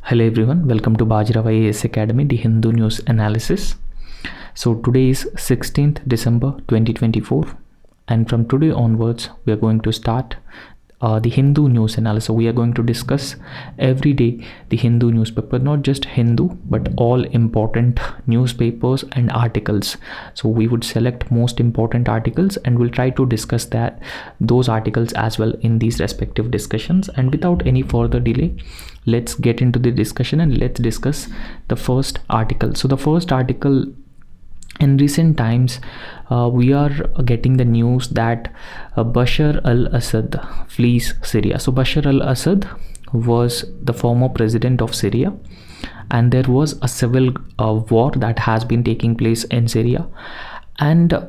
Hello everyone, welcome to Bajirao IAS Academy, the Hindu news analysis. So today is 16th December 2024 and from today onwards we are going to start the Hindu news analysis. So we are going to discuss every day the Hindu newspaper, not just Hindu but all important newspapers and articles. So we would select most important articles and we'll try to discuss those articles as well in these respective discussions. And without any further delay, let's get into the discussion and let's discuss the first article. So the first article, in recent times we are getting the news that Bashar al-Assad flees Syria. So Bashar al-Assad was the former president of Syria and there was a civil war that has been taking place in Syria, and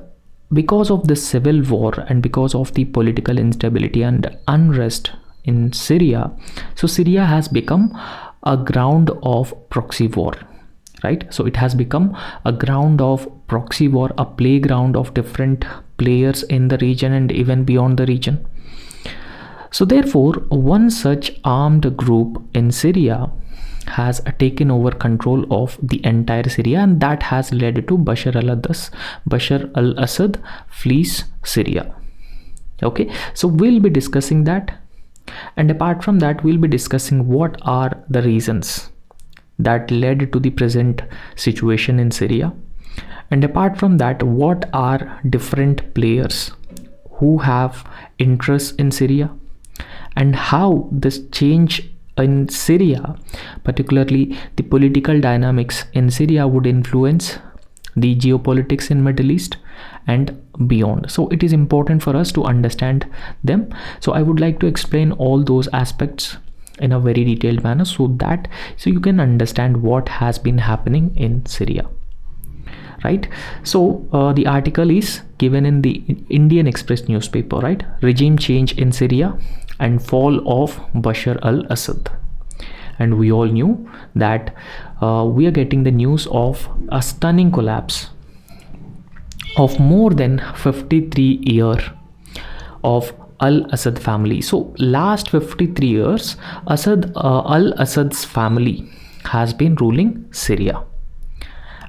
because of the civil war and because of the political instability and unrest in Syria, so Syria has become a ground of proxy war, right? So it has become a ground of proxy war, a playground of different players in the region and even beyond the region. So therefore, one such armed group in Syria has taken over control of the entire Syria, and that has led to Bashar al-Assad flees Syria. Okay, so we'll be discussing that, and apart from that we'll be discussing what are the reasons that led to the present situation in Syria, and apart from that what are different players who have interests in Syria, and how this change in Syria, particularly the political dynamics in Syria, would influence the geopolitics in Middle East and beyond. So it is important for us to understand them. So I would like to explain all those aspects in a very detailed manner so you can understand what has been happening in Syria, right? So the article is given in the Indian Express newspaper, right? Regime change in Syria and fall of Bashar al-Assad. And we all knew that we are getting the news of a stunning collapse of more than 53 years of al-Assad family. So last 53 years al-Assad's family has been ruling Syria,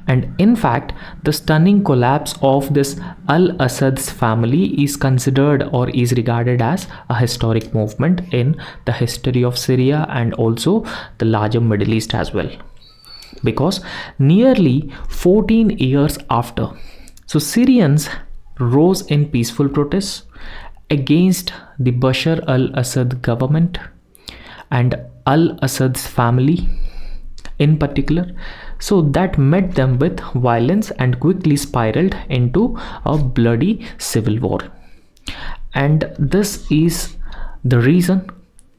and in fact the stunning collapse of this al-Assad's family is considered or is regarded as a historic movement in the history of Syria and also the larger Middle East as well, because nearly 14 years after, so Syrians rose in peaceful protests against the Bashar al-Assad government and al-Assad's family in particular. So that met them with violence and quickly spiraled into a bloody civil war. And this is the reason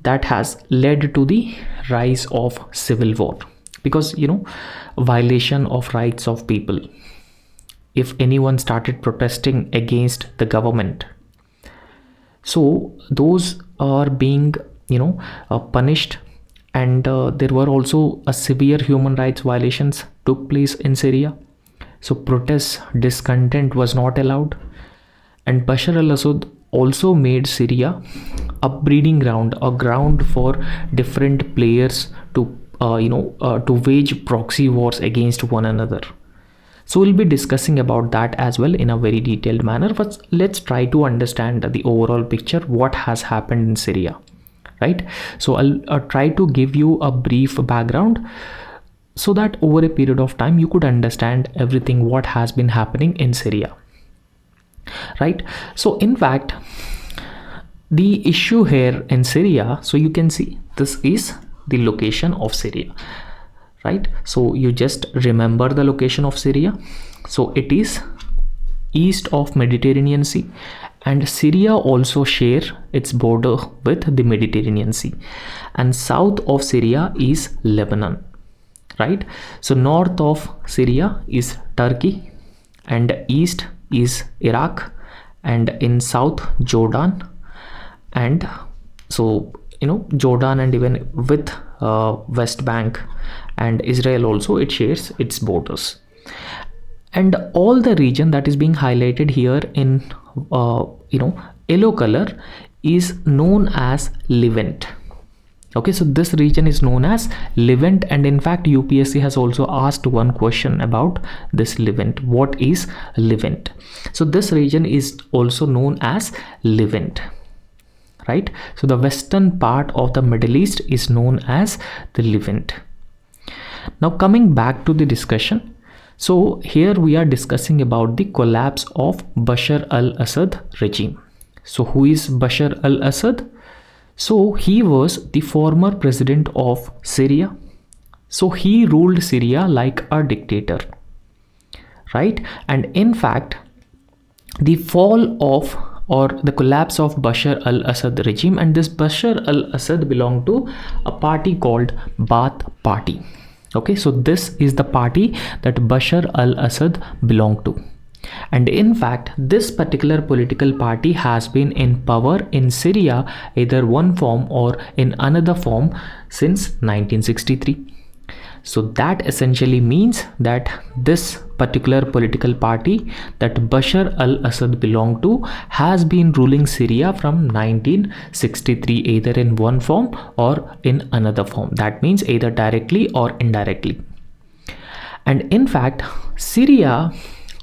that has led to the rise of civil war, because violation of rights of people. If anyone started protesting against the government, so those are being punished, and there were also a severe human rights violations took place in Syria. So protests, discontent was not allowed, and Bashar al-Assad also made Syria a breeding ground, a ground for different players to wage proxy wars against one another. So we'll be discussing about that as well in a very detailed manner, but let's try to understand the overall picture, what has happened in Syria, right? So I'll try to give you a brief background so that over a period of time you could understand everything what has been happening in Syria, right? So in fact, the issue here in Syria, so you can see this is the location of Syria, right? So you just remember the location of Syria. So it is east of Mediterranean Sea, and Syria also share its border with the Mediterranean Sea, and south of Syria is Lebanon, right? So north of Syria is Turkey, and east is Iraq, and in south Jordan, and so Jordan, and even with West Bank and Israel also, it shares its borders. And all the region that is being highlighted here in yellow color is known as Levant, Okay, so this region is known as Levant, and in fact UPSC has also asked one question about this Levant. What is Levant? So this region is also known as Levant, right? So the western part of the Middle East is known as the Levant. Now coming back to the discussion, so here we are discussing about the collapse of Bashar al-Assad regime. So who is Bashar al-Assad? So he was the former president of Syria. So he ruled Syria like a dictator, right? And in fact, the fall of or the collapse of Bashar al-Assad regime, and this Bashar al-Assad belonged to a party called Baath Party. Okay, so this is the party that Bashar al-Assad belonged to. And in fact, this particular political party has been in power in Syria, either one form or in another form, since 1963. So that essentially means that this particular political party that Bashar al-Assad belonged to has been ruling Syria from 1963, either in one form or in another form. That means either directly or indirectly. And in fact, Syria,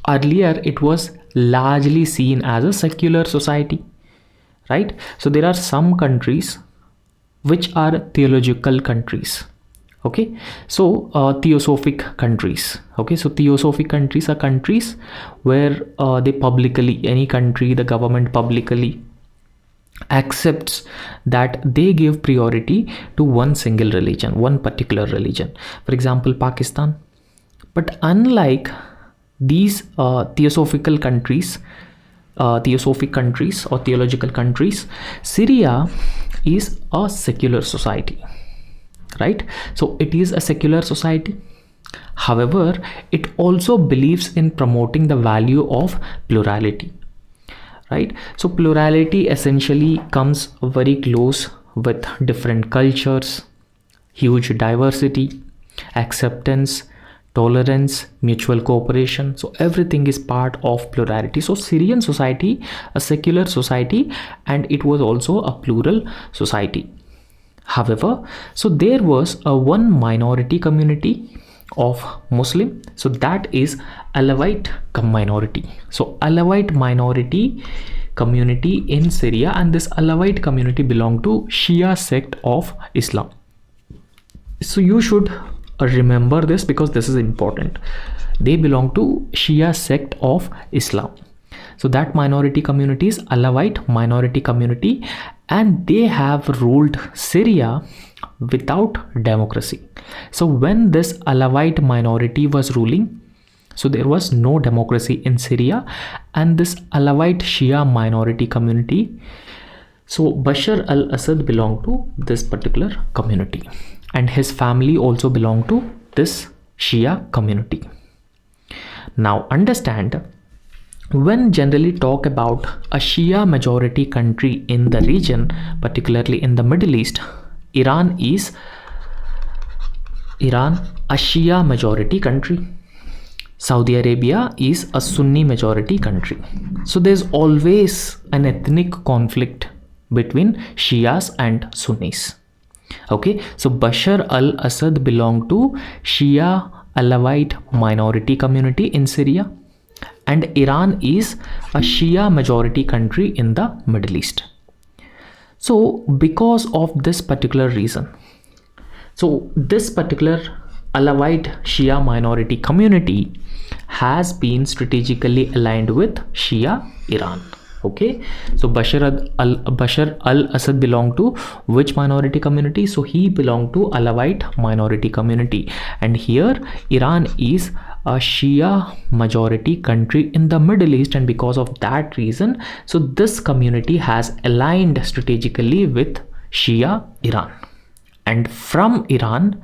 earlier it was largely seen as a secular society, right? So there are some countries which are theological countries. Okay, so theosophic countries. Okay, so theosophic countries are countries where they publicly, any country, the government publicly accepts that they give priority to one single religion, one particular religion. For example, Pakistan. But unlike these theosophic countries or theological countries, Syria is a secular society, right? So it is a secular society. However, it also believes in promoting the value of plurality, right? So plurality essentially comes very close with different cultures, huge diversity, acceptance, tolerance, mutual cooperation. So everything is part of plurality. So Syrian society, a secular society, and it was also a plural society. However, so there was a one minority community of Muslim, so that is Alawite minority. So Alawite minority community in Syria, and this Alawite community belong to Shia sect of Islam. So you should remember this because this is important. They belong to Shia sect of Islam. So that minority community is Alawite minority community, and they have ruled Syria without democracy. So when this Alawite minority was ruling, so there was no democracy in Syria, and this Alawite Shia minority community, so Bashar al-Assad belonged to this particular community, and his family also belonged to this Shia community. Now understand, when generally talk about a Shia majority country in the region, particularly in the Middle East, Iran is a Shia majority country. Saudi Arabia is a Sunni majority country. So there's always an ethnic conflict between Shias and Sunnis. Okay, so Bashar al-Assad belonged to Shia Alawite minority community in Syria, and Iran is a Shia majority country in the Middle East. So because of this particular reason, so this particular Alawite Shia minority community has been strategically aligned with Shia Iran. Okay, so Bashar al-Assad belonged to which minority community? So he belonged to Alawite minority community, and here Iran is a Shia majority country in the Middle East, and because of that reason, so this community has aligned strategically with Shia Iran. And from Iran,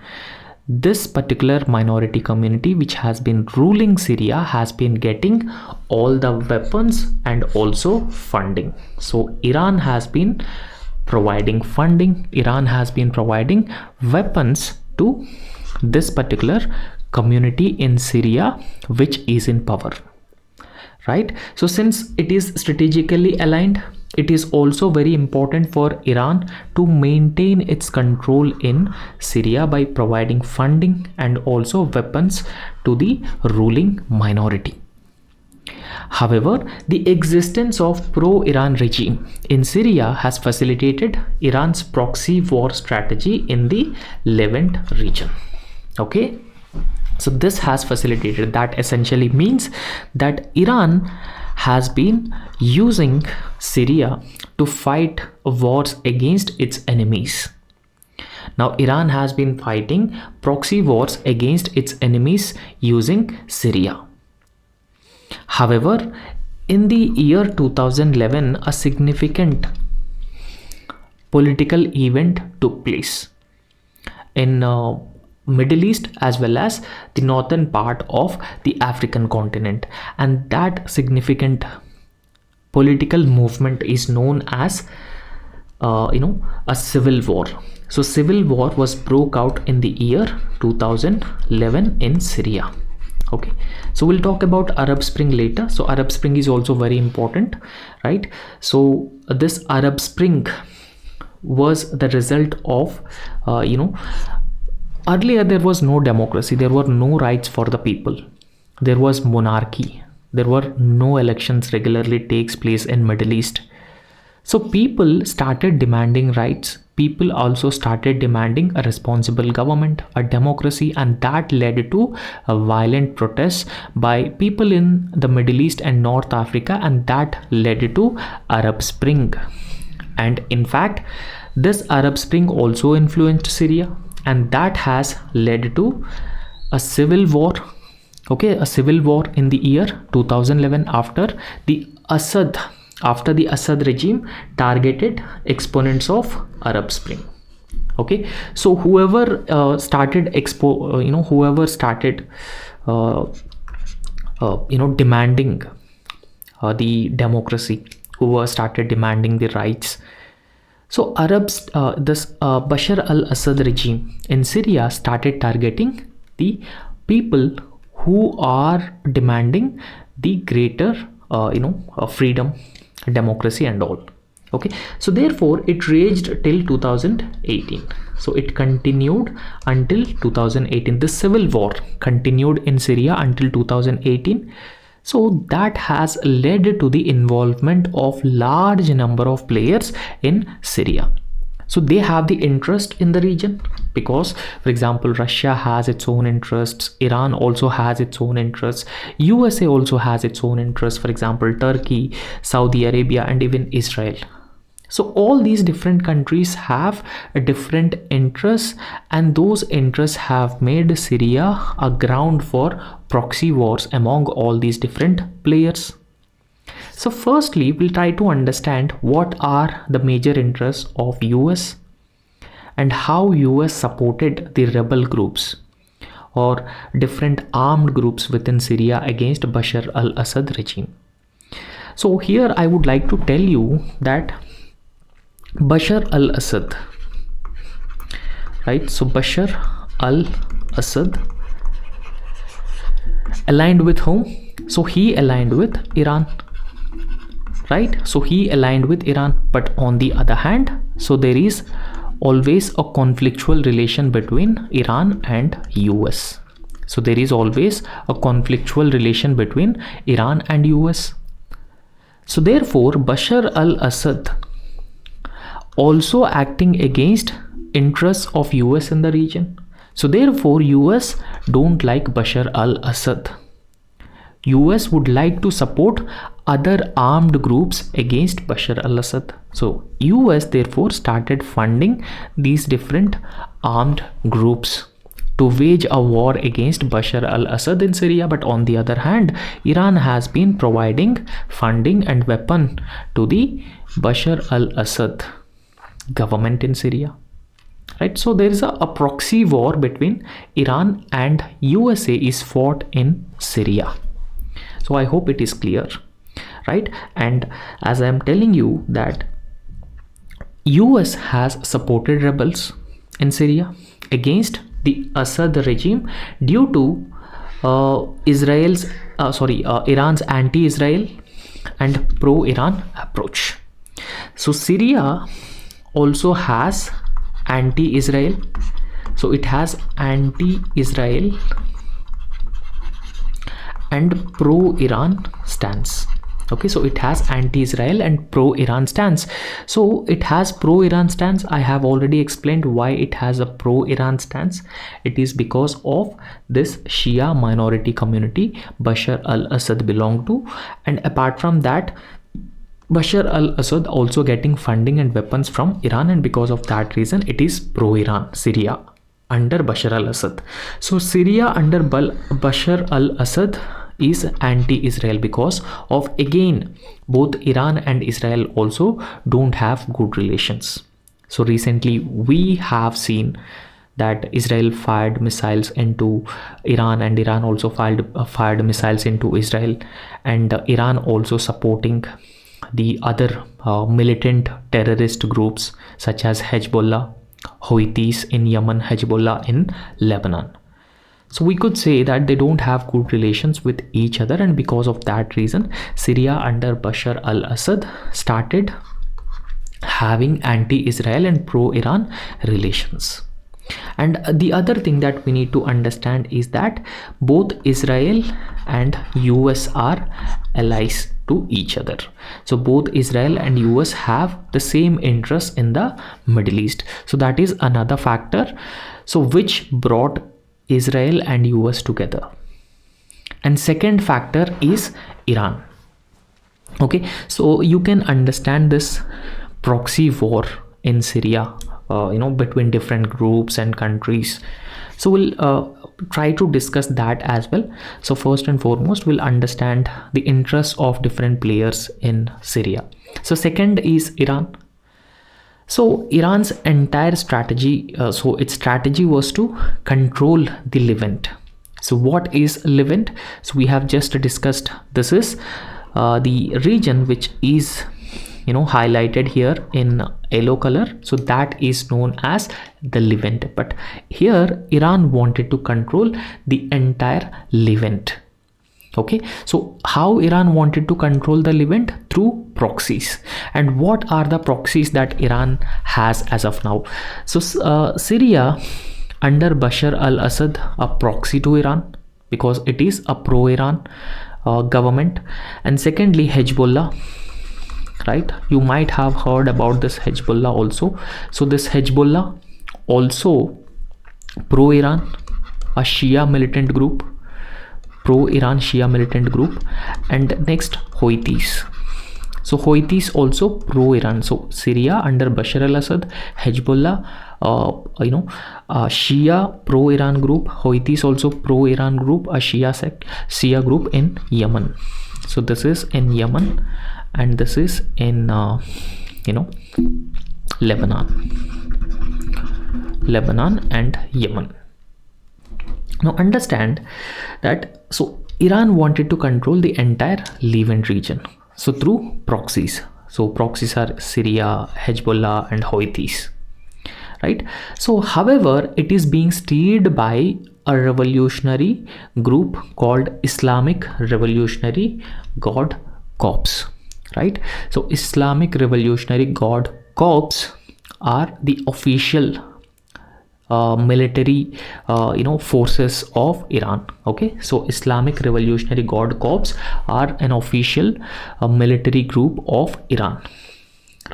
this particular minority community which has been ruling Syria has been getting all the weapons and also funding. So Iran has been providing funding, Iran has been providing weapons to this particular community in Syria which is in power, right? So since it is strategically aligned, it is also very important for Iran to maintain its control in Syria by providing funding and also weapons to the ruling minority. However, the existence of pro-Iran regime in Syria has facilitated Iran's proxy war strategy in the Levant region. Okay, so this has facilitated, that essentially means that Iran has been using Syria to fight wars against its enemies. Now, Iran has been fighting proxy wars against its enemies using Syria. However, in the year 2011, a significant political event took place in Middle East as well as the northern part of the African continent, and that significant political movement is known as a civil war. So civil war was broke out in the year 2011 in Syria. Okay, so we'll talk about Arab Spring later. So Arab Spring is also very important, right? So this Arab Spring was the result of earlier there was no democracy, there were no rights for the people, there was monarchy, there were no elections regularly takes place in Middle East. So people started demanding rights. People also started demanding a responsible government, a democracy, and that led to a violent protests by people in the Middle East and North Africa, and that led to Arab Spring. And in fact, this Arab Spring also influenced Syria, and that has led to a civil war. Okay, a civil war in the year 2011 after the Assad regime targeted exponents of Arab Spring. Okay, so whoever started demanding the democracy, whoever started demanding the rights. So Bashar al-Assad regime in Syria started targeting the people who are demanding the greater freedom, democracy and all. Okay, so therefore it raged till 2018. So it continued until 2018. The civil war continued in Syria until 2018. So that has led to the involvement of large number of players in Syria. So they have the interest in the region because, for example, Russia has its own interests, Iran also has its own interests, USA also has its own interests, for example, Turkey, Saudi Arabia, and even Israel. So all these different countries have a different interests, and those interests have made Syria a ground for proxy wars among all these different players. So firstly, we'll try to understand what are the major interests of US and how US supported the rebel groups or different armed groups within Syria against Bashar al-Assad regime. So here I would like to tell you that Bashar al-Assad, right? So Bashar al-Assad aligned with whom? So he aligned with Iran, right? So he aligned with Iran, but on the other hand, so there is always a conflictual relation between Iran and US. So there is always a conflictual relation between Iran and US. So therefore, Bashar al-Assad also acting against interests of US in the region. So therefore, US don't like Bashar al-Assad. US would like to support other armed groups against Bashar al-Assad. So US therefore started funding these different armed groups to wage a war against Bashar al-Assad in Syria. But on the other hand, Iran has been providing funding and weapon to the Bashar al-Assad government in Syria, right? So there is a proxy war between Iran and USA is fought in Syria. So I hope it is clear, right? And as I am telling you that US has supported rebels in Syria against the Assad regime due to Iran's anti-Israel and pro-Iran approach. So Syria also has anti-Israel, so it has anti-Israel and pro-Iran stance. Okay, so it has anti-Israel and pro-Iran stance. So it has pro-Iran stance. I have already explained why it has a pro-Iran stance. It is because of this Shia minority community Bashar al-Assad belonged to, and apart from that, Bashar al-Assad also getting funding and weapons from Iran, and because of that reason it is pro-Iran. Syria under Bashar al-Assad. So Syria under Bashar al-Assad is anti-Israel because of, again, both Iran and Israel also don't have good relations. So recently we have seen that Israel fired missiles into Iran, and Iran also fired missiles into Israel, and Iran also supporting the other militant terrorist groups such as Hezbollah, Houthis in Yemen, Hezbollah in Lebanon. So we could say that they don't have good relations with each other, and because of that reason Syria under Bashar al-Assad started having anti-Israel and pro-Iran relations. And the other thing that we need to understand is that both Israel and US are allies to each other. So both Israel and US have the same interests in the Middle East. So that is another factor, so which brought Israel and US together. And second factor is Iran. Okay, so you can understand this proxy war in Syria, between different groups and countries. So we'll try to discuss that as well. So first and foremost, we'll understand the interests of different players in Syria. So second is Iran. So Iran's entire strategy, its strategy was to control the Levant. So what is Levant? So we have just discussed, this is the region which is highlighted here in yellow color. So that is known as the Levant. But here Iran wanted to control the entire Levant. Okay, so how Iran wanted to control the Levant? Through proxies. And what are the proxies that Iran has as of now? So Syria under Bashar al-Assad, a proxy to Iran because it is a pro-Iran government. And secondly, Hezbollah, right? You might have heard about this Hezbollah also. So this Hezbollah also pro-Iran, a Shia militant group, pro-Iran Shia militant group. And next, Houthis. So Houthis also pro-Iran. So Syria under Bashar al-Assad, Hezbollah, Shia pro-Iran group, Houthis also pro-Iran group, a Shia group in Yemen. So this is in Yemen, and this is in Lebanon and Yemen. Now understand that, so Iran wanted to control the entire Levant region, so through proxies. So proxies are Syria, Hezbollah and Houthis, right? So however, it is being steered by a revolutionary group called Islamic Revolutionary Guard Corps, right? So Islamic Revolutionary Guard Corps are the official military forces of Iran. Okay, so Islamic Revolutionary Guard Corps are an official military group of Iran,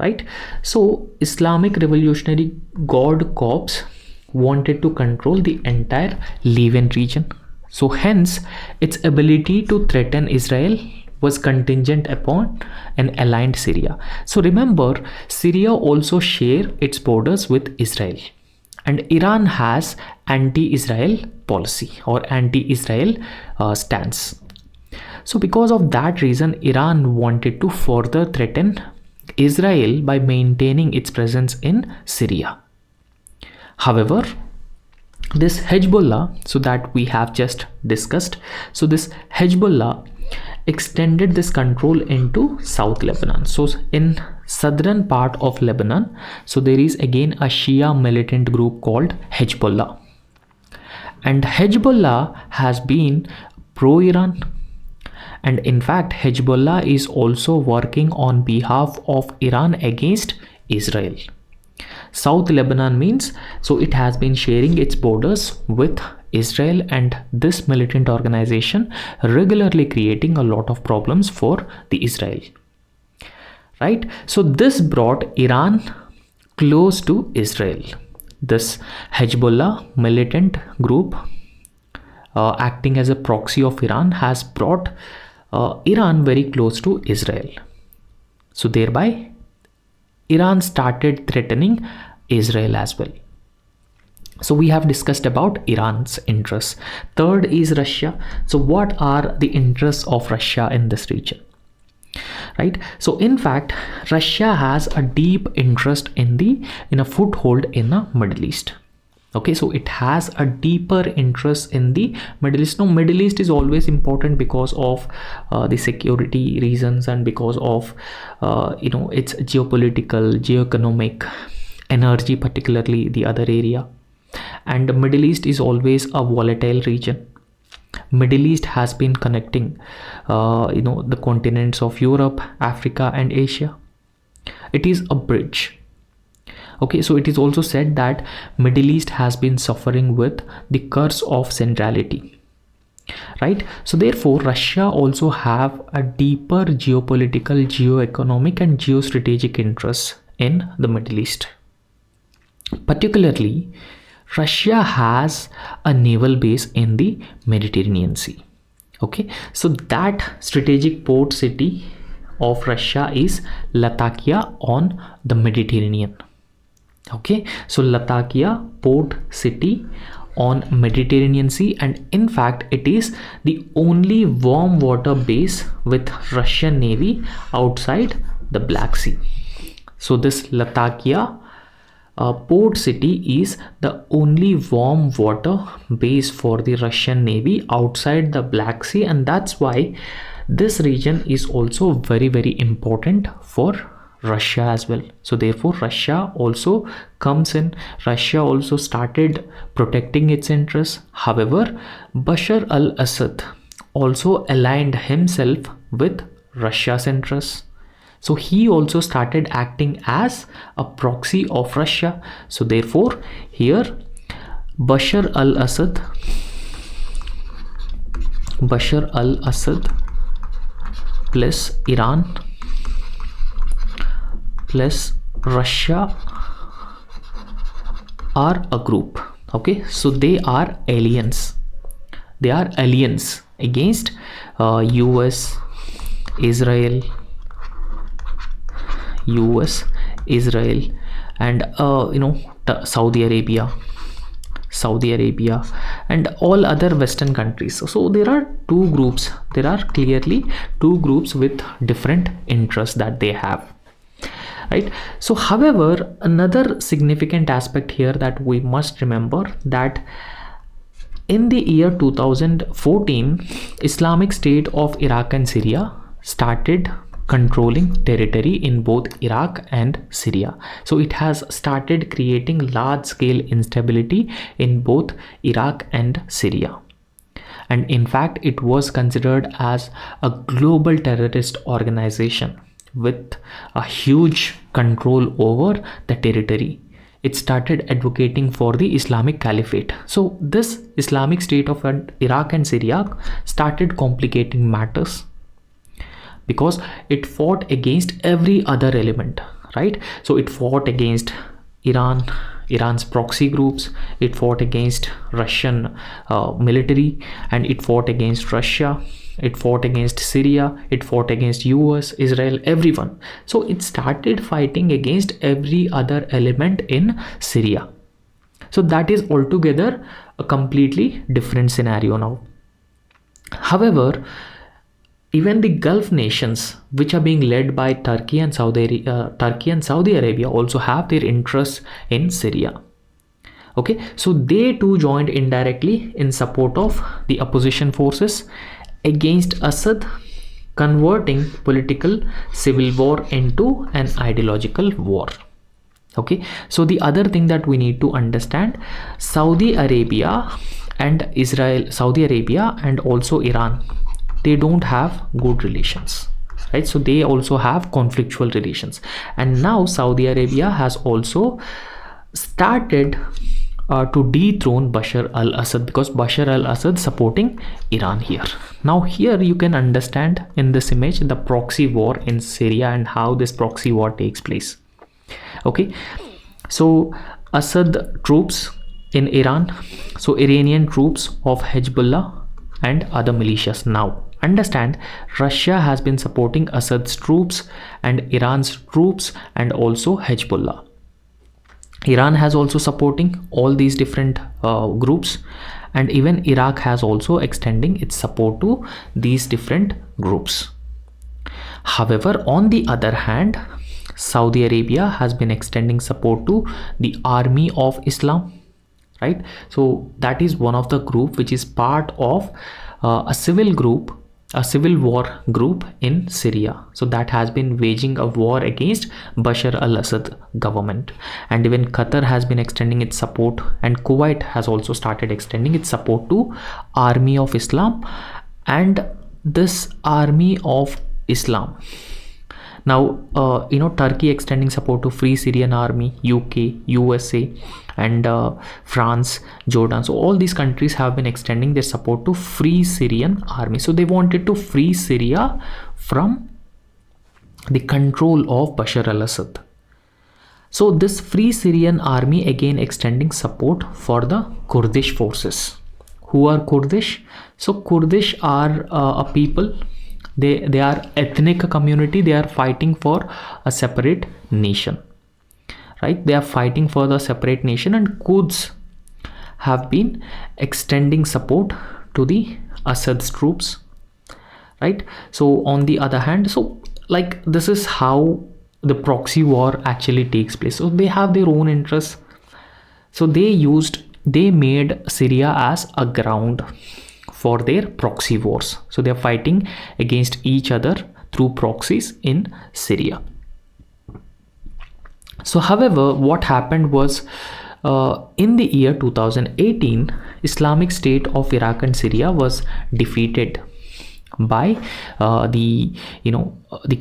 right? So Islamic Revolutionary Guard Corps wanted to control the entire Levant region. So hence its ability to threaten Israel was contingent upon an aligned Syria. So remember, Syria also share its borders with Israel, and Iran has anti-Israel policy or anti-Israel stance. So because of that reason, Iran wanted to further threaten Israel by maintaining its presence in Syria. However, this Hezbollah, so that we have just discussed, so this Hezbollah extended this control into South Lebanon. So in southern part of Lebanon, so there is again a Shia militant group called Hezbollah, and Hezbollah has been pro-Iran, And in fact, Hezbollah is also working on behalf of Iran against Israel. South Lebanon means, so it has been sharing its borders with Israel, and this militant organization regularly creating a lot of problems for the Israel. Right? So this brought Iran close to Israel. This Hezbollah militant group acting as a proxy of Iran has brought Iran very close to Israel. So thereby Iran started threatening Israel as well. So we have discussed about Iran's interests. Third is Russia. So what are the interests of Russia in this region? Right? So in fact, Russia has a deep interest in a foothold in the Middle East. Okay, so it has a deeper interest in the Middle East. Now, Middle East is always important because of the security reasons and because of its geopolitical, geoeconomic, energy, particularly the other area. And the Middle East is always a volatile region. Middle East has been connecting the continents of Europe, Africa and Asia. It is a bridge. Okay, so it is also said that Middle East has been suffering with the curse of centrality. Right? So therefore, Russia also have a deeper geopolitical, geoeconomic and geostrategic interests in the Middle East. Particularly, Russia has a naval base in the Mediterranean Sea. Okay, so that strategic port city of Russia is Latakia on the Mediterranean. Okay, so Latakia port city on Mediterranean Sea, and in fact it is the only warm water base with Russian Navy outside the Black Sea. So this Latakia port city is the only warm water base for the Russian Navy outside the Black Sea, and that's why this region is also very, very important for Russia as well. So therefore Russia also comes in. Russia also started protecting its interests. However, Bashar al-Assad also aligned himself with Russia's interests. So he also started acting as a proxy of Russia. So therefore here Bashar al-Assad plus Iran plus Russia are a group. Okay, so they are aliens. They are aliens against US, Israel, and Saudi Arabia and all other Western countries. So there are two groups. There are clearly two groups with different interests that they have. Right? So however, another significant aspect here that we must remember, that in the year 2014, Islamic State of Iraq and Syria started controlling territory in both Iraq and Syria. So it has started creating large scale instability in both Iraq and Syria. And in fact, it was considered as a global terrorist organization with a huge control over the territory. It started advocating for the Islamic Caliphate. So this Islamic State of Iraq and Syria started complicating matters because it fought against every other element, right? So it fought against Iran's proxy groups, it fought against Russian military, and it fought against Russia, it fought against Syria, it fought against US, Israel, everyone. So it started fighting against every other element in Syria. So that is altogether a completely different scenario now. However, even the Gulf nations, which are being led by Turkey and Saudi Arabia, also have their interests in Syria. Okay, so they too joined indirectly in support of the opposition forces against Assad, converting political civil war into an ideological war. Okay, so the other thing that we need to understand, Saudi Arabia and also Iran, they don't have good relations, right? So they also have conflictual relations. And now Saudi Arabia has also started to dethrone Bashar al-Assad, because Bashar al-Assad supporting Iran here. Now here you can understand in this image the proxy war in Syria and how this proxy war takes place. Okay, so Assad troops in Iran, so Iranian troops of Hezbollah and other militias. Now understand, Russia has been supporting Assad's troops and Iran's troops and also Hezbollah. Iran has also supporting all these different groups, and even Iraq has also extending its support to these different groups. However, on the other hand, Saudi Arabia has been extending support to the Army of Islam, right? So that is one of the group which is part of a civil war group in Syria. So that has been waging a war against Bashar al-Assad government. And even Qatar has been extending its support, and Kuwait has also started extending its support to Army of Islam. And this Army of Islam, now Turkey extending support to Free Syrian Army, UK, USA, and France, Jordan. So all these countries have been extending their support to Free Syrian Army. So they wanted to free Syria from the control of Bashar al-Assad. So this Free Syrian Army again extending support for the Kurdish forces. Who are Kurdish? So Kurdish are a people. They are ethnic community. They are fighting for a separate nation, right? They are fighting for the separate nation, and Kurds have been extending support to the Assad's troops, right? So on the other hand, so like this is how the proxy war actually takes place. So they have their own interests. So they made Syria as a ground for their proxy wars. So they are fighting against each other through proxies in Syria. So however, what happened was in the year 2018, Islamic State of Iraq and Syria was defeated by the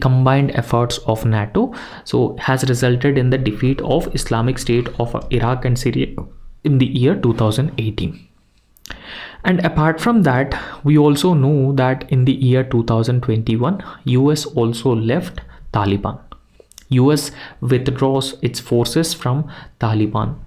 combined efforts of NATO. So has resulted in the defeat of Islamic State of Iraq and Syria in the year 2018. And apart from that, we also know that in the year 2021, US also left Taliban. US withdraws its forces from Taliban.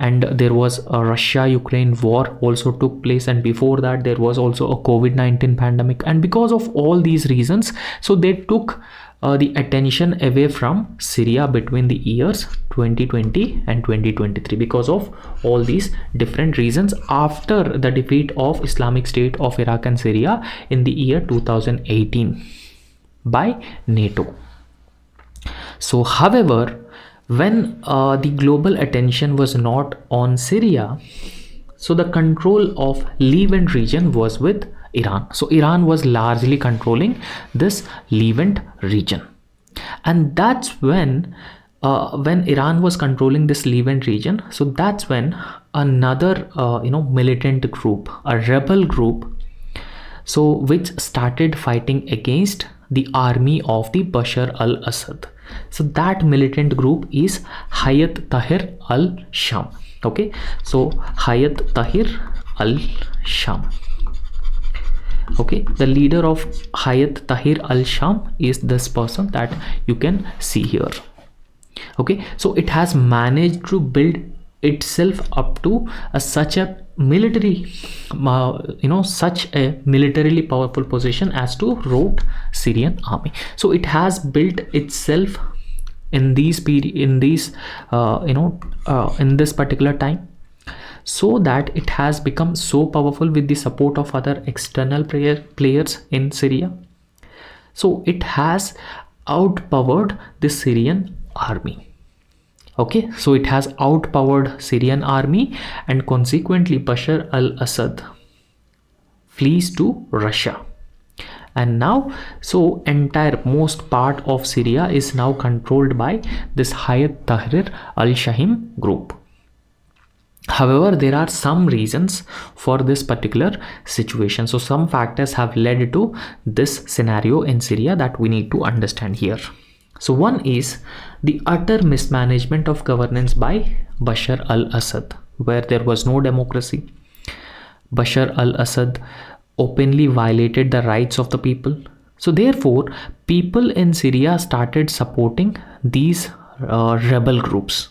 And there was a Russia-Ukraine war also took place, and before that there was also a COVID-19 pandemic. And because of all these reasons, so they took the attention away from Syria between the years 2020 and 2023 because of all these different reasons after the defeat of Islamic State of Iraq and Syria in the year 2018 by NATO. So however, when the global attention was not on Syria, so the control of Levant region was with Iran. So Iran was largely controlling this Levant region. And that's when Iran was controlling this Levant region, so that's when another militant group, a rebel group, so which started fighting against the army of the Bashar al-Assad. So that militant group is Hayat Tahrir al-Sham. Okay, so Hayat Tahrir al-Sham. Okay, the leader of Hayat Tahrir al-Sham is this person that you can see here. Okay, so it has managed to build itself up to such a military such a militarily powerful position as to rout Syrian army. So it has built itself in this particular time, so that it has become so powerful with the support of other external players in Syria. So it has outpowered the Syrian army. Okay, so it has outpowered Syrian army, and consequently Bashar al-Assad flees to Russia. And now, so most part of Syria is now controlled by this Hayat Tahrir al-Sham group. However, there are some reasons for this particular situation. So some factors have led to this scenario in Syria that we need to understand here. So one is the utter mismanagement of governance by Bashar al-Assad, where there was no democracy. Bashar al-Assad openly violated the rights of the people. So therefore, people in Syria started supporting these rebel groups.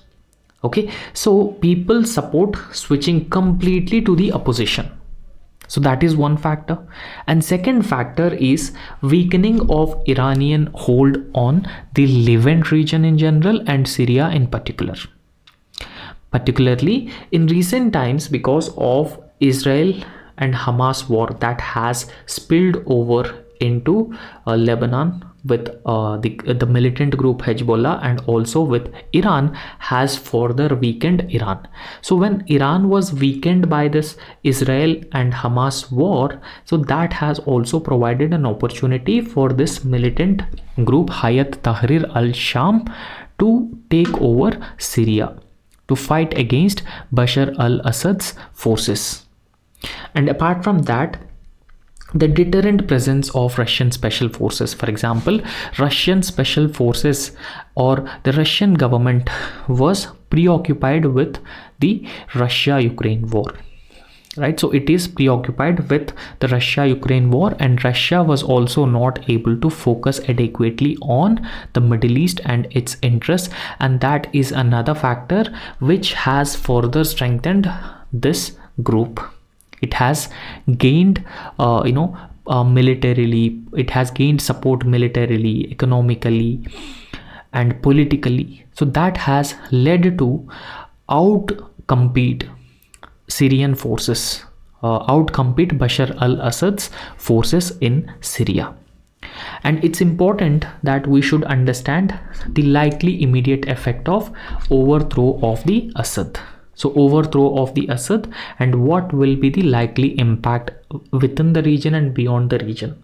Okay, so people support switching completely to the opposition. So that is one factor. And second factor is weakening of Iranian hold on the Levant region in general and Syria in particular. Particularly in recent times, because of Israel and Hamas war that has spilled over into Lebanon with the militant group Hezbollah, and also with Iran, has further weakened Iran. So when Iran was weakened by this Israel and Hamas war, so that has also provided an opportunity for this militant group Hayat Tahrir al-Sham to take over Syria, to fight against Bashar al-Assad's forces. And apart from that, the deterrent presence of Russian special forces. For example, Russian special forces or the Russian government was preoccupied with the Russia-Ukraine war. Right, so it is preoccupied with the Russia-Ukraine war, and Russia was also not able to focus adequately on the Middle East and its interests, and that is another factor which has further strengthened this group. It has gained militarily, it has gained support militarily, economically and politically. So that has led to outcompete Syrian forces, outcompete Bashar al-Assad's forces in Syria. And it's important that we should understand the likely immediate effect of overthrow of the Assad. So overthrow of the Assad, and what will be the likely impact within the region and beyond the region.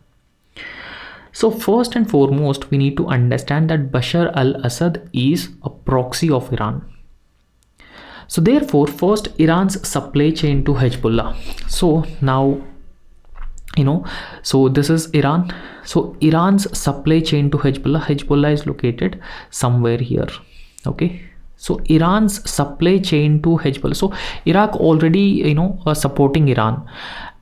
So first and foremost, we need to understand that Bashar al-Assad is a proxy of Iran. So therefore, first, Iran's supply chain to Hezbollah. So now, so this is Iran. So Iran's supply chain to Hezbollah is located somewhere here. Okay. So Iran's supply chain to Hezbollah. So Iraq already, supporting Iran.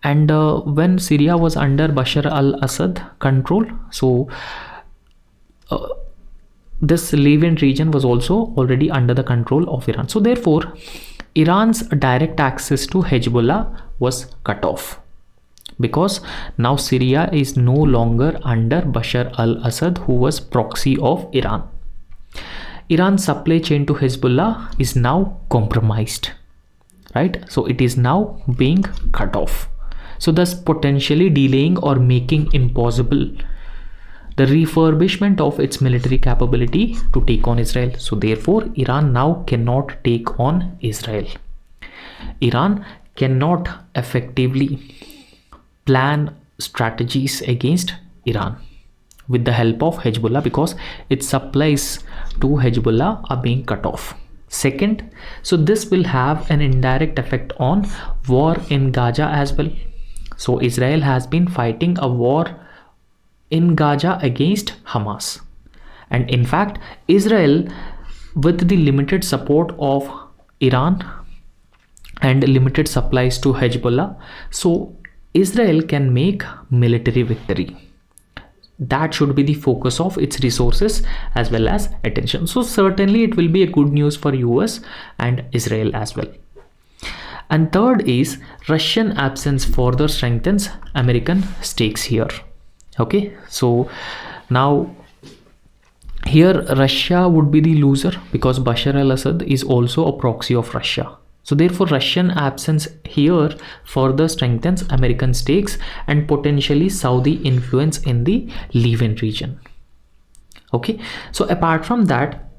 And when Syria was under Bashar al-Assad control, so this Levant region was also already under the control of Iran. So therefore, Iran's direct access to Hezbollah was cut off, because now Syria is no longer under Bashar al-Assad, who was proxy of Iran. Iran's supply chain to Hezbollah is now compromised, right? So it is now being cut off. So thus potentially delaying or making impossible the refurbishment of its military capability to take on Israel. So therefore, Iran now cannot take on Israel. Iran cannot effectively plan strategies against Iran with the help of Hezbollah, because its supplies to Hezbollah are being cut off. Second, so this will have an indirect effect on war in Gaza as well. So Israel has been fighting a war in Gaza against Hamas. And in fact, Israel, with the limited support of Iran and limited supplies to Hezbollah, so Israel can make military victory. That should be the focus of its resources as well as attention. So certainly it will be a good news for US and Israel as well. And third is Russian absence further strengthens American stakes here. Okay, so now here Russia would be the loser, because Bashar al-Assad is also a proxy of Russia. So therefore, Russian absence here further strengthens American stakes and potentially Saudi influence in the Levant region. Okay, so apart from that,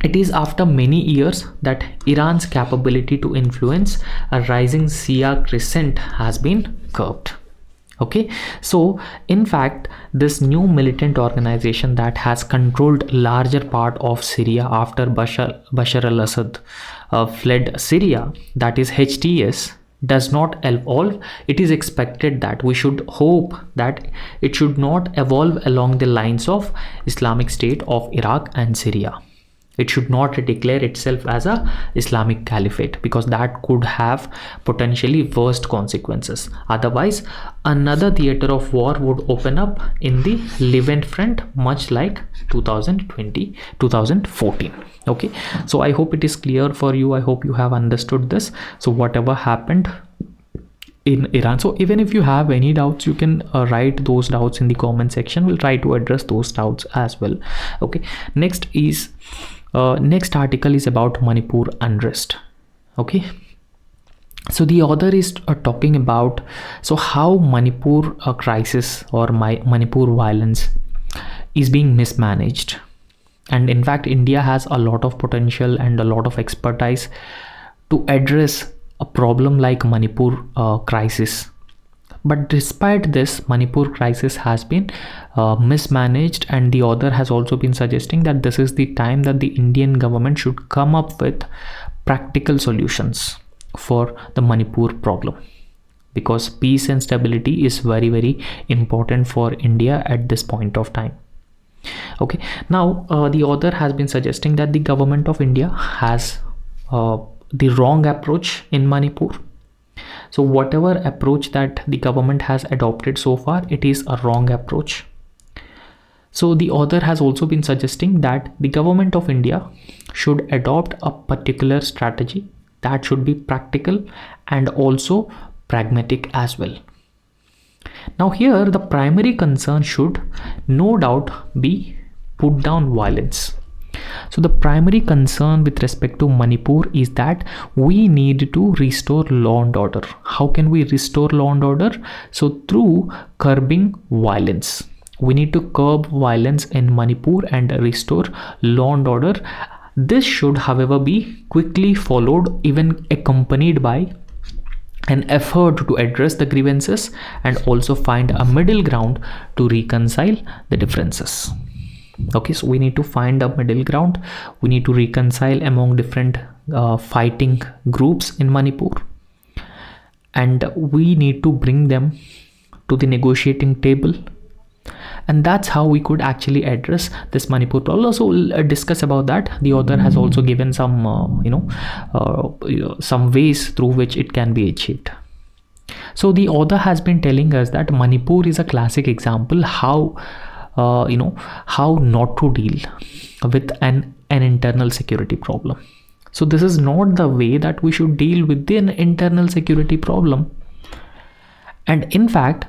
it is after many years that Iran's capability to influence a rising Shia crescent has been curbed. Okay, so in fact, this new militant organization that has controlled larger part of Syria after Bashar al-Assad fled Syria, that is HTS, does not evolve, it is expected that we should hope that it should not evolve along the lines of Islamic State of Iraq and Syria. It should not declare itself as a Islamic Caliphate, because that could have potentially worst consequences. Otherwise, another theater of war would open up in the Levant front, much like 2014. Okay, so I hope it is clear for you. I hope you have understood this. So whatever happened in Iran, so even if you have any doubts, you can write those doubts in the comment section. We'll try to address those doubts as well. Okay, next article is about Manipur unrest. Okay, so the author is talking about how Manipur crisis or Manipur violence is being mismanaged. And in fact, India has a lot of potential and a lot of expertise to address a problem like Manipur crisis. But despite this, Manipur crisis has been mismanaged, and the author has also been suggesting that this is the time that the Indian government should come up with practical solutions for the Manipur problem, because peace and stability is very, very important for India at this point of time. Okay, now the author has been suggesting that the government of India has the wrong approach in Manipur. So whatever approach that the government has adopted so far, it is a wrong approach. So the author has also been suggesting that the government of India should adopt a particular strategy that should be practical and also pragmatic as well. Now here, the primary concern should no doubt be put down violence. So the primary concern with respect to Manipur is that we need to restore law and order. How can we restore law and order? So through curbing violence. We need to curb violence in Manipur and restore law and order. This should, however, be quickly followed, even accompanied by an effort to address the grievances and also find a middle ground to reconcile the differences. Okay, so we need to find a middle ground. We need to reconcile among different fighting groups in Manipur, and we need to bring them to the negotiating table, and that's how we could actually address this Manipur problem. So we'll discuss about that. The author has also given some some ways through which it can be achieved. So the author has been telling us that Manipur is a classic example how not to deal with an internal security problem. So this is not the way that we should deal with an internal security problem. And in fact,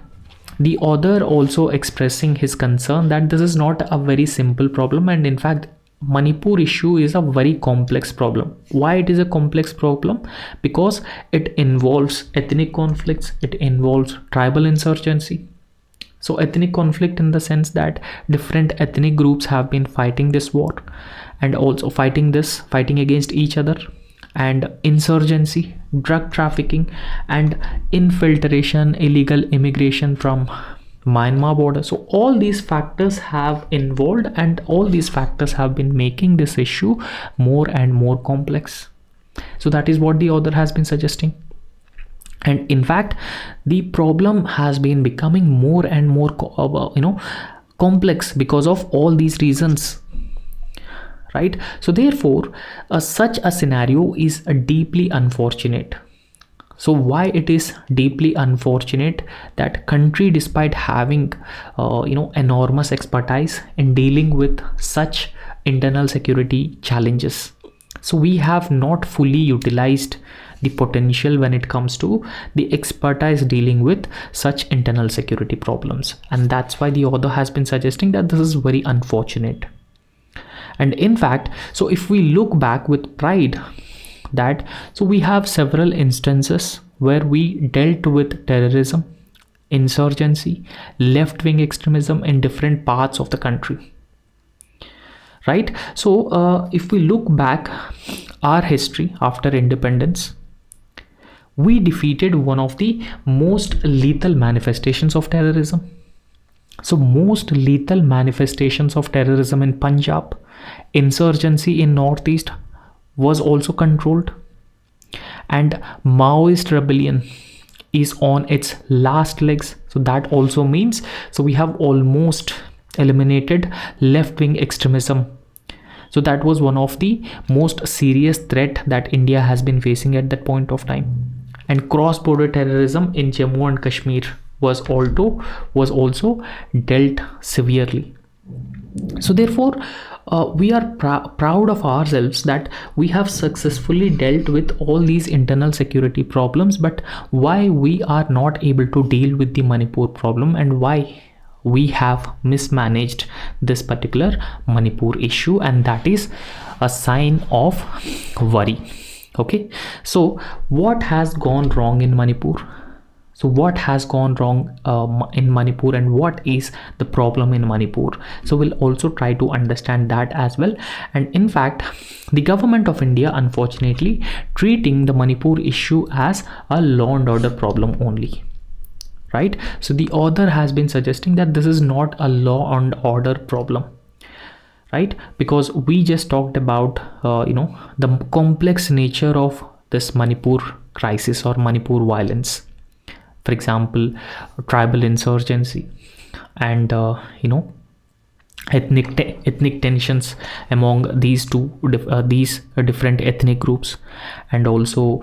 the author also expressing his concern that this is not a very simple problem, and in fact Manipur issue is a very complex problem. Why it is a complex problem? Because it involves ethnic conflicts, it involves tribal insurgency. So ethnic conflict in the sense that different ethnic groups have been fighting this war and also fighting against each other, and insurgency, drug trafficking, and infiltration, illegal immigration from Myanmar border. So all these factors have involved, and all these factors have been making this issue more and more complex. So that is what the author has been suggesting. And in fact, the problem has been becoming more and more complex because of all these reasons, right? So therefore, such a scenario is deeply unfortunate. So why it is deeply unfortunate that country, despite having enormous expertise in dealing with such internal security challenges, so we have not fully utilized the potential when it comes to the expertise dealing with such internal security problems. And that's why the author has been suggesting that this is very unfortunate. And in fact, so if we look back with pride, that so we have several instances where we dealt with terrorism, insurgency, left-wing extremism in different parts of the country, right? So if we look back our history after independence, we defeated one of the most lethal manifestations of terrorism. So most lethal manifestations of terrorism in Punjab, insurgency in Northeast, was also controlled, and Maoist rebellion is on its last legs. So that also means, so we have almost eliminated left-wing extremism. So that was one of the most serious threat that India has been facing at that point of time. And cross-border terrorism in Jammu and Kashmir was also dealt severely. So therefore, we are proud of ourselves that we have successfully dealt with all these internal security problems. But why we are not able to deal with the Manipur problem, and why we have mismanaged this particular Manipur issue, and that is a sign of worry. Okay, so what has gone wrong in Manipur? So what has gone wrong in Manipur, and what is the problem in Manipur? So we'll also try to understand that as well. And in fact, the government of India, unfortunately, treating the Manipur issue as a law and order problem only. Right? So the author has been suggesting that this is not a law and order problem. Right? Because we just talked about the complex nature of this Manipur crisis or Manipur violence. For example, tribal insurgency and ethnic tensions among these different ethnic groups, and also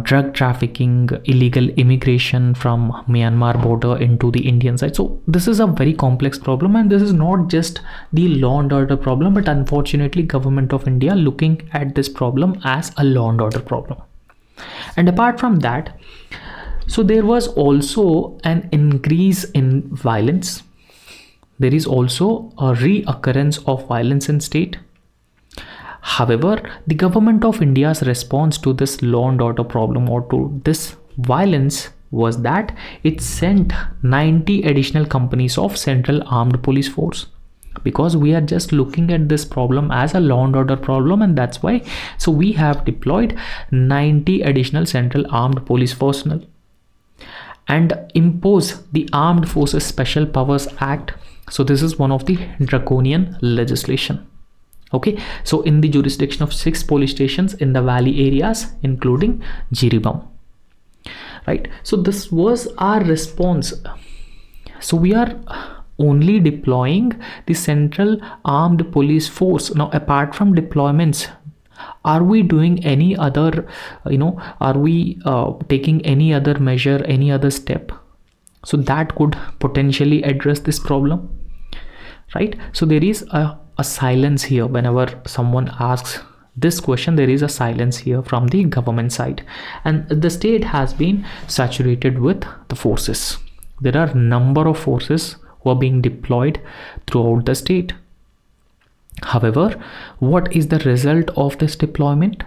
drug trafficking, illegal immigration from Myanmar border into the Indian side. So this is a very complex problem, and this is not just the law and order problem, but unfortunately government of India looking at this problem as a law and order problem. And apart from that, so there was also an increase in violence. There is also a reoccurrence of violence in state. However, the government of India's response to this law and order problem or to this violence was that it sent 90 additional companies of Central Armed Police Force, because we are just looking at this problem as a law and order problem, and that's why so we have deployed 90 additional Central Armed Police personnel and impose the Armed Forces Special Powers Act. So this is one of the draconian legislation. Okay, so in the jurisdiction of 6 police stations in the valley areas, including Jiribam. Right, so this was our response. So we are only deploying the Central Armed Police Force. Now, apart from deployments, are we doing any other, are we taking any other measure, any other step so that could potentially address this problem? Right, so there is a silence here. Whenever someone asks this question, there is a silence here from the government side, and the state has been saturated with the forces. There are a number of forces who are being deployed throughout the state. However, what is the result of this deployment?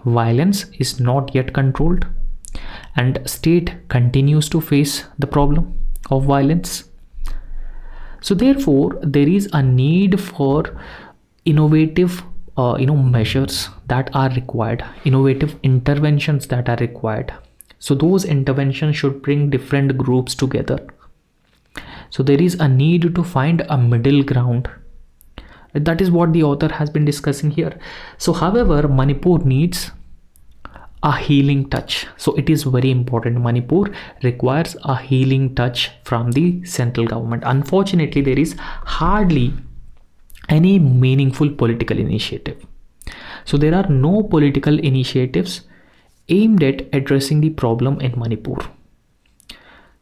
Violence is not yet controlled, and state continues to face the problem of violence. So therefore, there is a need for innovative measures that are required, innovative interventions that are required. So those interventions should bring different groups together. So there is a need to find a middle ground. That is what the author has been discussing here. So however, Manipur needs a healing touch. So it is very important. Manipur requires a healing touch from the central government. Unfortunately, there is hardly any meaningful political initiative. So there are no political initiatives aimed at addressing the problem in Manipur.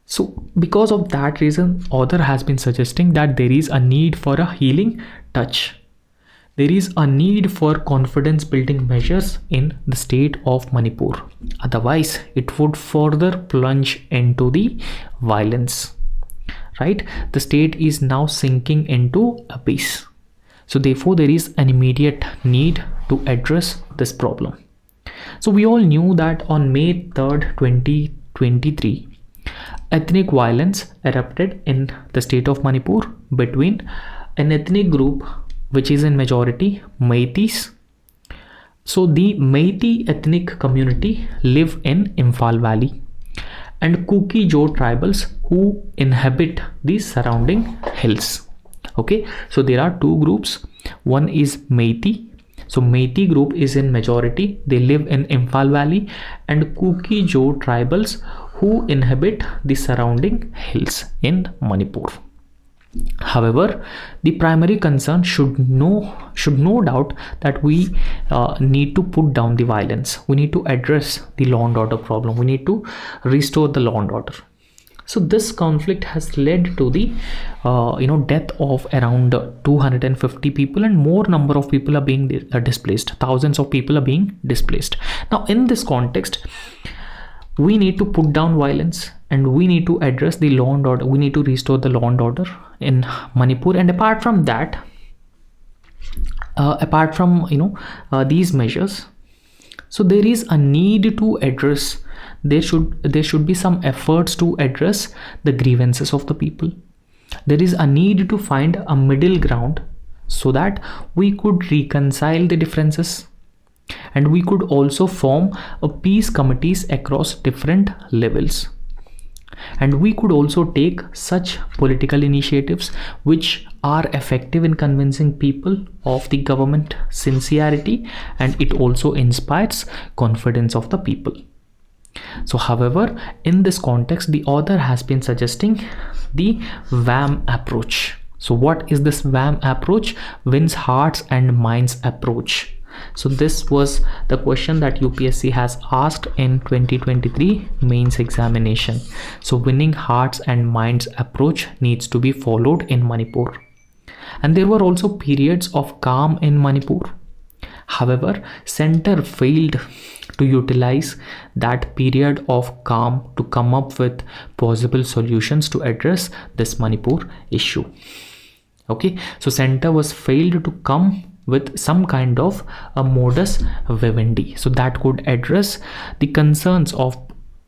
So because of that reason, author has been suggesting that there is a need for a healing touch. There is a need for confidence building measures in the state of Manipur. Otherwise, it would further plunge into the violence. Right? The state is now sinking into abyss. So therefore, there is an immediate need to address this problem. So we all knew that on May 3rd, 2023, ethnic violence erupted in the state of Manipur between an ethnic group which is in majority Meiteis. So the Meitei ethnic community live in Imphal Valley, and Kuki-Jo tribals who inhabit the surrounding hills. Okay, so there are two groups. One is Meitei So Meitei group is in majority. They live in Imphal Valley, and Kuki-Jo tribals who inhabit the surrounding hills in Manipur. However, the primary concern should no doubt that we need to put down the violence. We need to address the law and order problem. We need to restore the law and order. So this conflict has led to the death of around 250 people, and more number of people are being displaced. Thousands of people are being displaced. Now in this context, we need to put down violence, and we need to address the law and order. We need to restore the law and order in Manipur. And apart from that, these measures, so there is a need to address, there should be some efforts to address the grievances of the people. There is a need to find a middle ground so that we could reconcile the differences, and we could also form a peace committees across different levels. And we could also take such political initiatives which are effective in convincing people of the government sincerity, and it also inspires confidence of the people. So however, in this context, the author has been suggesting the WAM approach. So what is this WAM approach? Wins hearts and minds approach. So this was the question that UPSC has asked in 2023 mains examination. So winning hearts and minds approach needs to be followed in Manipur. And there were also periods of calm in Manipur. However, center failed to utilize that period of calm to come up with possible solutions to address this Manipur issue. Okay, so center was failed to come with some kind of a modus vivendi, so that could address the concerns of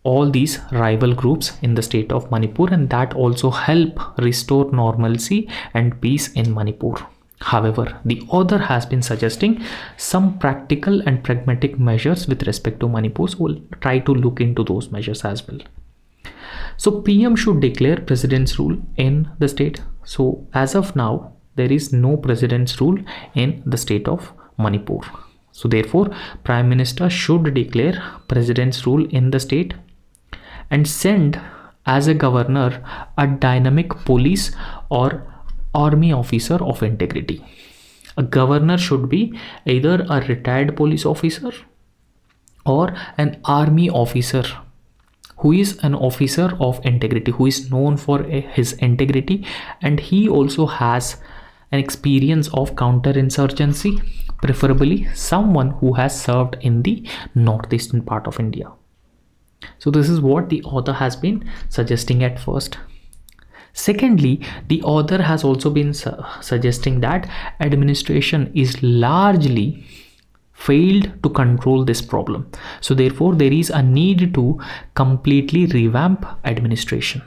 all these rival groups in the state of Manipur, and that also help restore normalcy and peace in Manipur. However, the author has been suggesting some practical and pragmatic measures with respect to Manipur, so we'll try to look into those measures as well. So PM should declare president's rule in the state. So as of now, there is no president's rule in the state of Manipur. So therefore, Prime Minister should declare president's rule in the state and send as a governor a dynamic police or army officer of integrity. A governor should be either a retired police officer or an army officer who is an officer of integrity, who is known for his integrity, and he also has an experience of counterinsurgency, preferably someone who has served in the northeastern part of India. So this is what the author has been suggesting at first. Secondly, the author has also been suggesting that administration is largely failed to control this problem. So therefore, there is a need to completely revamp administration.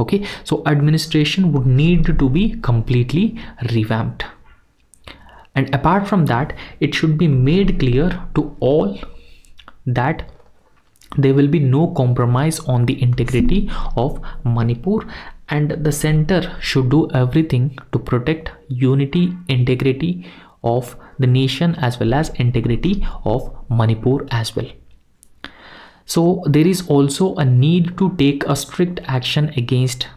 Okay, so administration would need to be completely revamped. And apart from that, it should be made clear to all that there will be no compromise on the integrity of Manipur, and the center should do everything to protect unity, integrity of the nation as well as integrity of Manipur as well. So there is also a need to take a strict action against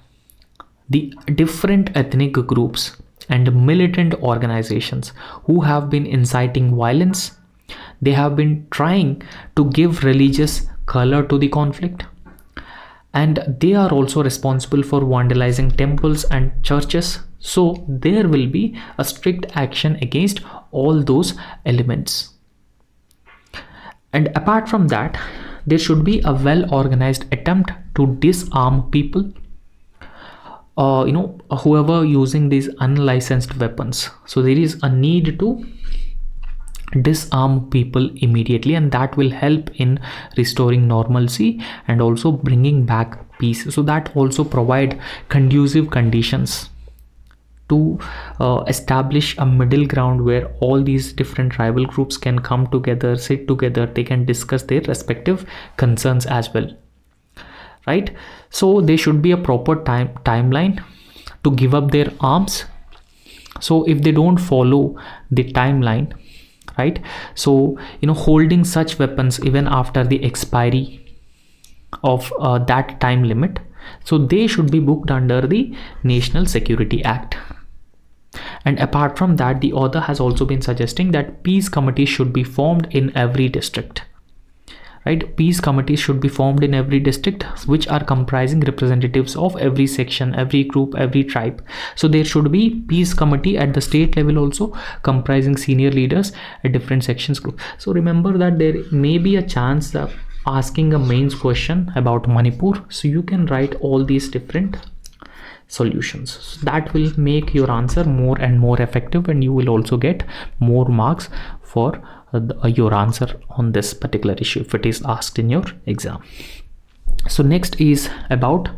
the different ethnic groups and militant organizations who have been inciting violence. They have been trying to give religious color to the conflict, and they are also responsible for vandalizing temples and churches. So there will be a strict action against all those elements. And apart from that, there should be a well-organized attempt to disarm people, whoever using these unlicensed weapons. So there is a need to disarm people immediately, and that will help in restoring normalcy and also bringing back peace. So that also provide conducive conditions to establish a middle ground where all these different tribal groups can come together, sit together, they can discuss their respective concerns as well, right? So there should be a proper timeline to give up their arms. So if they don't follow the timeline, right? So holding such weapons even after the expiry of that time limit, so they should be booked under the National Security Act. And apart from that, the author has also been suggesting that peace committees should be formed in every district, right? Peace committees should be formed in every district, which are comprising representatives of every section, every group, every tribe. So there should be peace committee at the state level also, comprising senior leaders at different sections group. So remember that there may be a chance of asking a mains question about Manipur, so you can write all these different solutions. So that will make your answer more and more effective, and you will also get more marks for your answer on this particular issue if it is asked in your exam. So next is about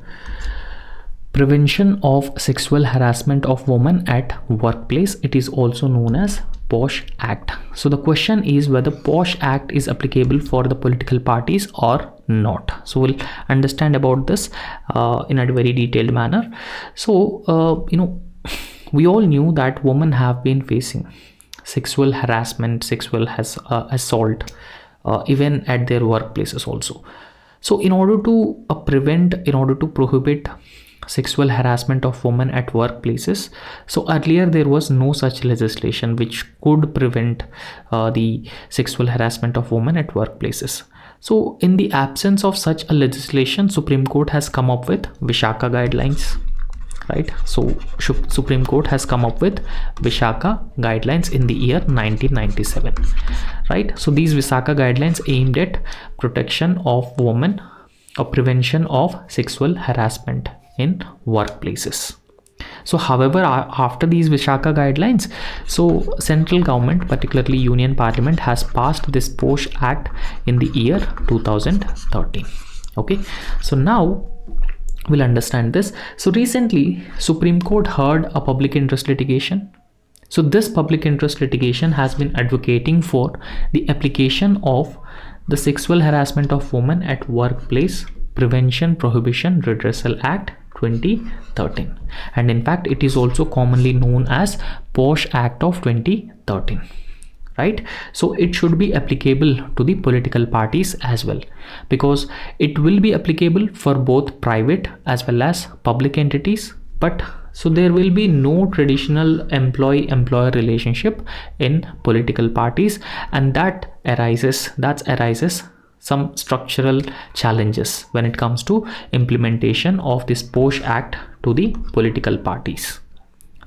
prevention of sexual harassment of women at workplace. It is also known as POSH Act. So the question is whether POSH Act is applicable for the political parties or not. So we'll understand about this in a very detailed manner. So we all knew that women have been facing sexual harassment, sexual assault even at their workplaces also. So in order to prohibit sexual harassment of women at workplaces, so earlier there was no such legislation which could prevent the sexual harassment of women at workplaces. So in the absence of such a legislation, Supreme Court has come up with Vishaka guidelines, right? So Supreme Court has come up with Vishaka guidelines in the year 1997, right? So these Vishaka guidelines aimed at protection of women or prevention of sexual harassment in workplaces. So however, after these Vishaka guidelines, so central government, particularly Union Parliament, has passed this POSH Act in the year 2013. Okay, so now we'll understand this. So recently Supreme Court heard a public interest litigation. So this public interest litigation has been advocating for the application of the Sexual Harassment of Women at Workplace Prevention, Prohibition, Redressal Act 2013, and in fact it is also commonly known as POSH Act of 2013, right? So it should be applicable to the political parties as well, because it will be applicable for both private as well as public entities. But so there will be no traditional employee-employer relationship in political parties, and that arises some structural challenges when it comes to implementation of this POSH Act to the political parties.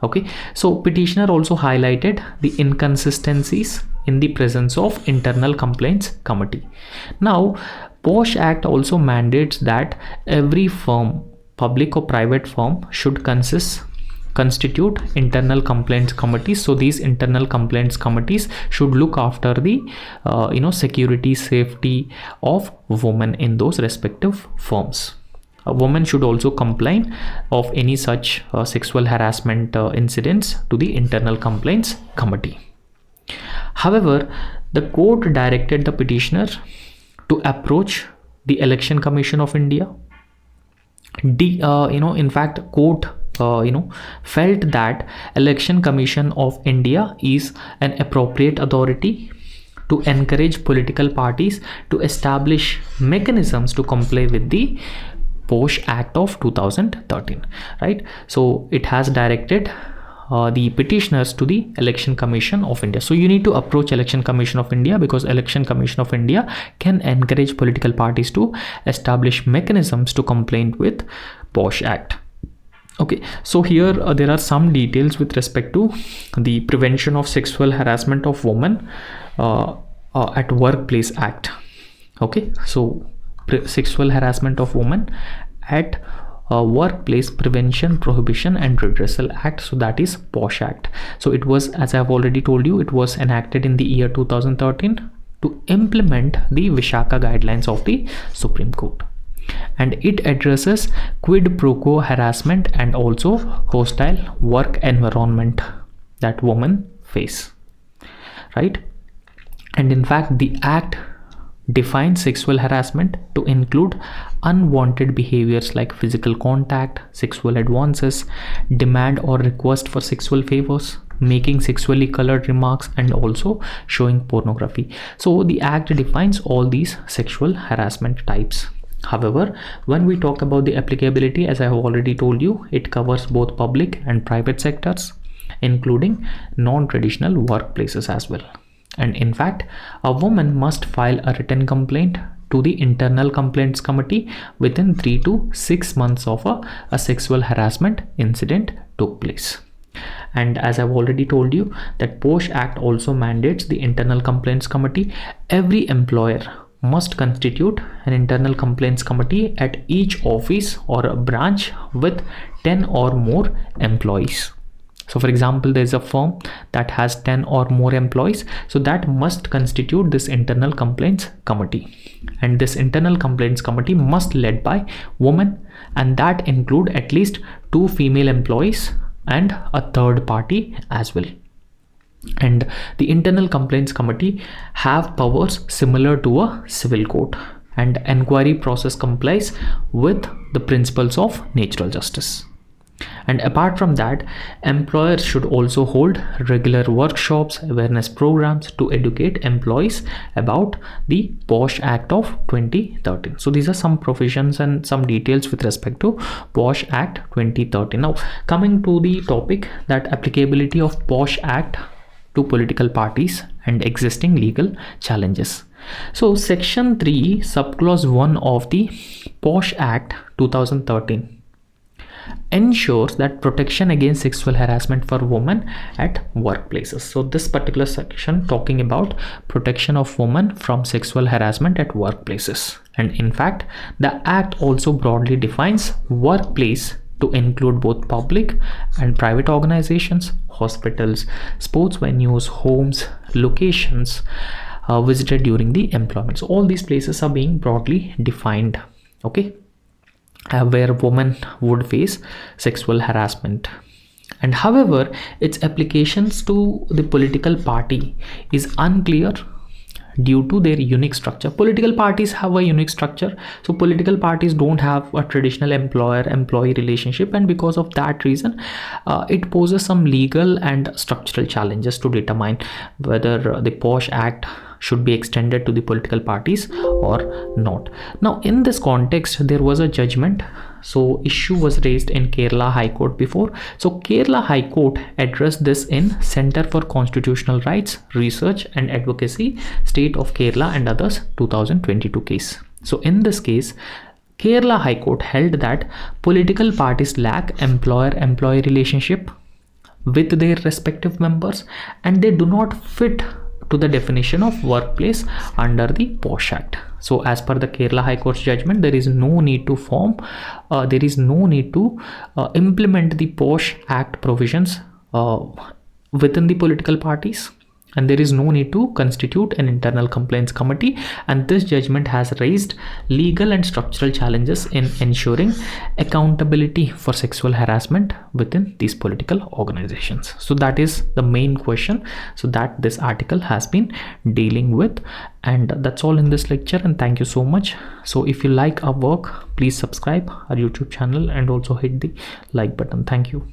Okay, so petitioner also highlighted the inconsistencies in the presence of internal complaints committee. Now POSH Act also mandates that every firm, public or private firm, should constitute internal complaints committees. So these internal complaints committees should look after the security, safety of women in those respective firms. Women should also complain of any such sexual harassment incidents to the internal complaints committee. However, the court directed the petitioner to approach the Election Commission of India. In fact, court felt that Election Commission of India is an appropriate authority to encourage political parties to establish mechanisms to comply with the POSH Act of 2013, right? So it has directed the petitioners to the Election Commission of India. So you need to approach Election Commission of India, because Election Commission of India can encourage political parties to establish mechanisms to comply with POSH Act. Okay, so here there are some details with respect to the Prevention of Sexual Harassment of Women at Workplace Act. Okay, so Sexual Harassment of Women at Workplace Prevention, Prohibition and Redressal Act. So that is POSH Act. So it was, as I have already told you, it was enacted in the year 2013 to implement the Vishaka guidelines of the Supreme Court. And it addresses quid pro quo harassment and also hostile work environment that women face, right? And in fact, the act defines sexual harassment to include unwanted behaviors like physical contact, sexual advances, demand or request for sexual favors, making sexually colored remarks, and also showing pornography. So the act defines all these sexual harassment types. However, when we talk about the applicability, as I have already told you, it covers both public and private sectors, including non-traditional workplaces as well. And in fact, a woman must file a written complaint to the internal complaints committee within 3 to 6 months of a sexual harassment incident took place. And as I've already told you, that POSH Act also mandates the internal complaints committee. Every employer must constitute an internal complaints committee at each office or a branch with 10 or more employees. So for example, there's a firm that has 10 or more employees, so that must constitute this internal complaints committee. And this internal complaints committee must led by women, and that include at least 2 female employees and a third party as well. And the internal complaints committee have powers similar to a civil court, and inquiry process complies with the principles of natural justice. And apart from that, employers should also hold regular workshops, awareness programs to educate employees about the POSH Act of 2013. So these are some provisions and some details with respect to POSH Act 2013. Now coming to the topic, that applicability of POSH Act to political parties and existing legal challenges. So section 3 subclause 1 of the POSH Act 2013 ensures that protection against sexual harassment for women at workplaces. So this particular section talking about protection of women from sexual harassment at workplaces. And in fact, the act also broadly defines workplace to include both public and private organizations, hospitals, sports venues, homes, locations visited during the employment. So all these places are being broadly defined, okay, where women would face sexual harassment. And however, its applications to the political party is unclear due to their unique structure. Political parties have a unique structure, so political parties don't have a traditional employer-employee relationship, and because of that reason it poses some legal and structural challenges to determine whether the POSH Act should be extended to the political parties or not. Now in this context, there was a judgment, so issue was raised in Kerala High Court before. So Kerala High Court addressed this in Center for Constitutional Rights Research and Advocacy, State of Kerala and others 2022 case. So in this case, Kerala High Court held that political parties lack employer-employee relationship with their respective members, and they do not fit to the definition of workplace under the POSH Act. So as per the Kerala High Court's judgment, there is no need to implement the POSH Act provisions within the political parties, and there is no need to constitute an internal complaints committee. And this judgment has raised legal and structural challenges in ensuring accountability for sexual harassment within these political organizations. So that is the main question, so that this article has been dealing with. And that's all in this lecture, and thank you so much. So if you like our work, please subscribe our YouTube channel and also hit the like button. Thank you.